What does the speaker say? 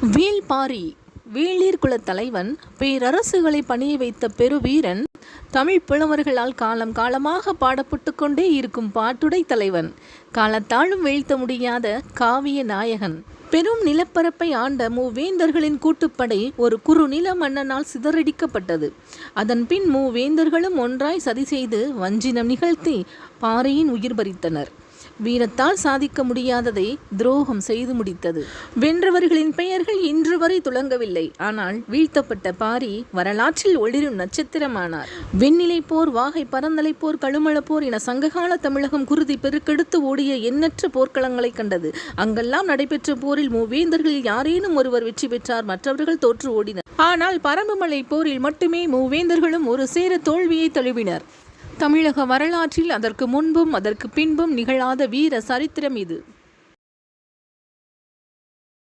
வேள்பாரி வேளிர் குலத் தலைவன், பேரரசுகளை பணிய வைத்த பெருவீரன், தமிழ் புலவர்களால் காலம் காலமாக பாடப்பட்டு கொண்டே இருக்கும் பாட்டுடை தலைவன், காலத்தாலும் வீழ்த்த முடியாத காவிய நாயகன். பெரும் நிலப்பரப்பை ஆண்ட மூவேந்தர்களின் கூட்டுப்படை ஒரு குறுநில மன்னனால் சிதறடிக்கப்பட்டது. அதன் பின் மூவேந்தர்களும் ஒன்றாய் சதி செய்து வஞ்சினம் நிகழ்த்தி பாரியின் உயிர் பறித்தனர். வீரத்தால் சாதிக்க முடியாததை துரோகம் செய்து முடித்தது. வென்றவர்களின் பெயர்கள் இன்று வரை துலங்கவில்லை. ஆனால் வீழ்த்தப்பட்ட பாரி வரலாற்றில் ஒளிரும் நட்சத்திரமானார். வெண்ணிலை போர், வாகை பரந்தலை போர், கழுமல போர் என சங்ககால தமிழகம் குருதி பெருக்கெடுத்து ஓடிய எண்ணற்ற போர்க்களங்களை கண்டது. அங்கெல்லாம் நடைபெற்ற போரில் மூவேந்தர்களில் யாரேனும் ஒருவர் வெற்றி பெற்றார், மற்றவர்கள் தோற்று ஓடினர். ஆனால் பரம்புமலை போரில் மட்டுமே மூவேந்தர்களும் ஒரு சேர தோல்வியை தழுவினர். தமிழக வரலாற்றில் அதற்கு முன்பும் அதற்கு பின்பும் நிகழாத வீர சரித்திரம் இது.